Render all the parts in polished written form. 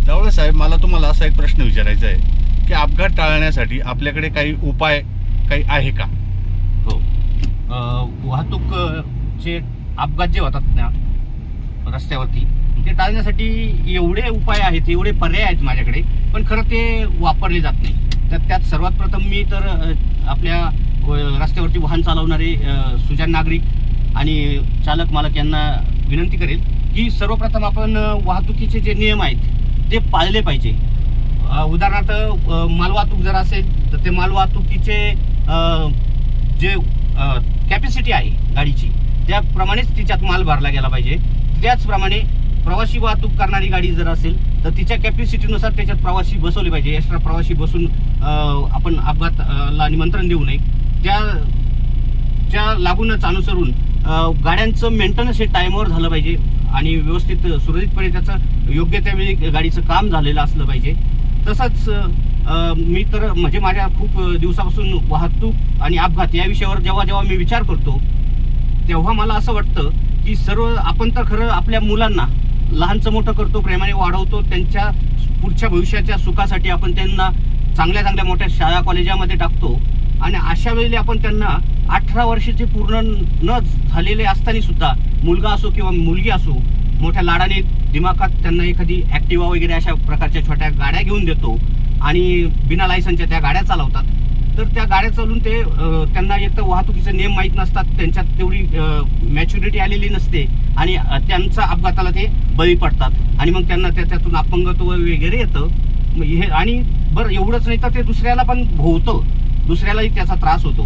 जावळे साहेब, मला तुम्हाला असा एक प्रश्न विचारायचा आहे की अपघात टाळण्यासाठी आपल्याकडे काही उपाय काही आहे का? हो, वाहतूकचे अपघात जे होतात ना रस्त्यावरती, ते टाळण्यासाठी एवढे उपाय आहेत, एवढे पर्याय आहेत माझ्याकडे, पण खरं ते वापरले जात नाही. तर त्यात सर्वात प्रथम मी तर आपल्या रस्त्यावरती वाहन चालवणारे सुजाण नागरिक आणि चालक मालक यांना विनंती करेल की सर्वप्रथम आपण वाहतुकीचे जे नियम आहेत ते पाळले पाहिजे. उदाहरणार्थ मालवाहतूक जर असेल तर ते मालवाहतुकीचे जे कॅपॅसिटी आहे गाडीची, त्याप्रमाणेच तिच्यात माल भरला गेला पाहिजे. त्याचप्रमाणे प्रवासी वाहतूक करणारी गाडी जर असेल तर तिच्या कॅपॅसिटीनुसार त्याच्यात प्रवासी बसवले पाहिजे. एक्स्ट्रा प्रवासी बसून आपण अपघाताला निमंत्रण देऊ नये. त्या लागूनच अनुसरून गाड्यांचं मेंटेनन्स हे टाईमवर झालं पाहिजे आणि व्यवस्थित सुरळीतपणे त्याचं योग्य त्यावेळी गाडीचं काम झालेलं असलं पाहिजे. तसंच मी तर म्हणजे माझ्या खूप दिवसापासून वाहतूक आणि अपघात या विषयावर जेव्हा मी विचार करतो तेव्हा मला असं वाटतं की आपण तर खरं आपल्या मुलांना लहानचं मोठं करतो, प्रेमाने वाढवतो, त्यांच्या पुढच्या भविष्याच्या सुखासाठी आपण त्यांना चांगल्या मोठ्या शाळा कॉलेजामध्ये टाकतो आणि अशा वेळेला आपण त्यांना 18 वर्षाचे पूर्ण न झालेले असताना सुद्धा मुलगा असो किंवा मुलगी असो मोठ्या लाडाने दिमाखात त्यांना एखादी ॲक्टिवा वगैरे अशा प्रकारच्या छोट्या गाड्या घेऊन देतो आणि बिना लायसनच्या त्या गाड्या चालवतात. तर त्या गाड्या चालवून ते त्यांना एक तर वाहतुकीचे नियम माहीत नसतात, त्यांच्यात तेवढी मॅच्युरिटी आलेली नसते आणि त्यांचा अपघाताला ते बळी पडतात आणि मग त्यांना त्यातून अपंगत्व वगैरे येतं. हे आणि बरं एवढंच नाही तर ते दुसऱ्याला पण भोवतं, दुसऱ्यालाही त्याचा त्रास होतो.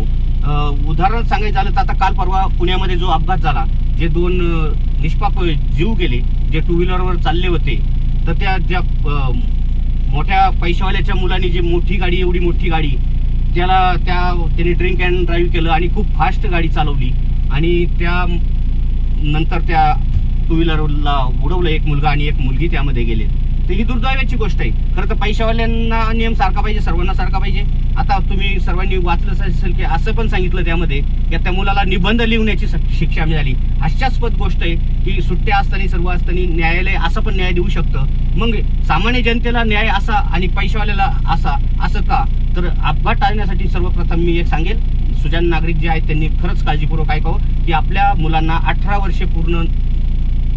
उदाहरण सांगायचं झालं तर आता काल परवा पुण्यामध्ये जो अपघात झाला, जे 2 निष्पाप जीव गेले, जे 2 व्हीलरवर चालले होते, तर ज्या मोठ्या पैशावाल्याच्या मुलांनी जी मोठी गाडी, एवढी मोठी गाडी, त्यांनी ड्रिंक अँड ड्राईव्ह केलं आणि खूप फास्ट गाडी चालवली आणि नंतर त्या 2 व्हीलरला उडवलं. एक मुलगा आणि एक मुलगी त्यामध्ये गेले. तर ही दुर्दैवाची गोष्ट आहे. खरं तर पैशावाल्यांना नियम सारखा पाहिजे, सर्वांना सारखा पाहिजे. आता तुम्ही सर्वांनी वाचलं असेल की असं पण सांगितलं त्यामध्ये की त्या मुलाला निबंध लिहण्याची शिक्षा मिळाली. हास्यास्पद गोष्ट आहे की सुट्ट्या असताना सर्व असताना न्यायालय असं पण न्याय देऊ शकतं. मग सामान्य जनतेला न्याय असा आणि पैशावाल्याला असं का? तर अपघात टाळण्यासाठी सर्वप्रथम मी एक सांगेल, सुजाण नागरिक जे आहेत त्यांनी खरंच काळजीपूर्वक ऐकावं की आपल्या मुलांना 18 वर्षे पूर्ण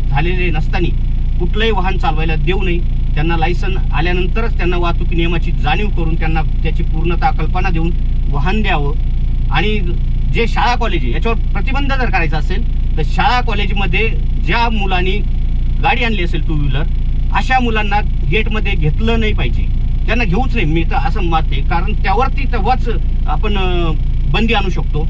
झालेले नसताना कुठलंही वाहन चालवायला देऊ नये. त्यांना लायसन आल्यानंतरच त्यांना वाहतूक नियमाची जाणीव करून त्यांना त्याची पूर्णतः कल्पना देऊन वाहन द्यावं. आणि जे शाळा कॉलेज याच्यावर प्रतिबंध जर करायचा असेल तर शाळा कॉलेजमध्ये ज्या मुलांनी गाडी आणली असेल 2 व्हीलर, अशा मुलांना गेटमध्ये घेतलं नाही पाहिजे, त्यांना घेऊच नाही. मी तर असं मत आहे, कारण त्यावरती तेव्हाच आपण बंदी आणू शकतो.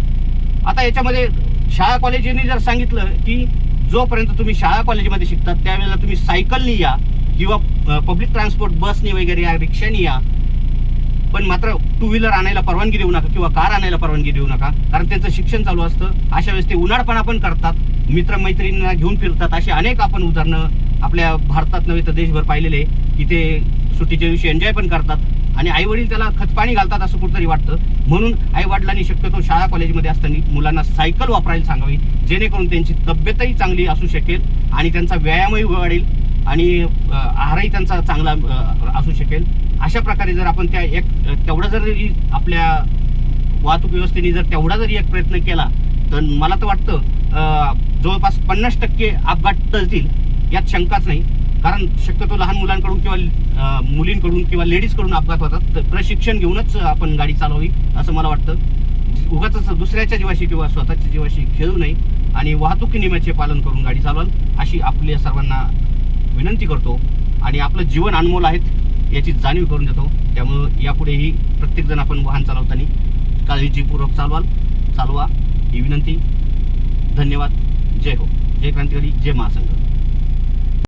आता याच्यामध्ये शाळा कॉलेजनी जर सांगितलं की जोपर्यंत तुम्ही शाळा कॉलेजमध्ये शिकतात त्यावेळेला तुम्ही सायकलनी या किंवा पब्लिक ट्रान्सपोर्ट बसनी वगैरे या, रिक्षानी या, पण मात्र 2 व्हीलर आणायला परवानगी देऊ नका किंवा कार आणायला परवानगी देऊ नका, कारण त्यांचं शिक्षण चालू असतं. अशा वेळेस ते उन्हाळपणा पण करतात, मित्रमैत्रिणींना घेऊन फिरतात. अशी अनेक आपण उदाहरणं आपल्या भारतात नव्हे तर देशभर पाहिलेले की ते सुट्टीच्या दिवशी एन्जॉय पण करतात आणि आईवडील त्याला खतपाणी घालतात असं कुठंतरी वाटतं. म्हणून आईवडिलांनी शक्यतो शाळा कॉलेजमध्ये असताना मुलांना सायकल वापरायला सांगावी, जेणेकरून त्यांची तब्येतही चांगली असू शकेल आणि त्यांचा व्यायामही वाढेल आणि आहारही त्यांचा चांगला असू शकेल. अशा प्रकारे जर आपण तेवढा जरी आपल्या वाहतूक व्यवस्थेने जर तेवढा जरी एक प्रयत्न केला तर मला तर वाटतं जवळपास 50% अपघात टळतील, यात शंकाच नाही. कारण शक्यतो लहान मुलांकडून किंवा मुलींकडून किंवा लेडीजकडून अपघात होतात. तर प्रशिक्षण घेऊनच आपण गाडी चालवावी असं मला वाटतं. उगाच दुसऱ्याच्या जीवाशी किंवा स्वतःच्या जीवाशी खेळू नये आणि वाहतूक नियमाचे पालन करून गाडी चालवाल अशी आपल्या सर्वांना विनंती करतो. आणि आपलं जीवन अनमोल आहेत याची जाणीव करून देतो. त्यामुळं यापुढेही प्रत्येकजण आपण वाहन चालवताना काळजीपूर्वक चालवा ही विनंती. धन्यवाद. जय हो. जय क्रांतिकारी. जय महासंघ.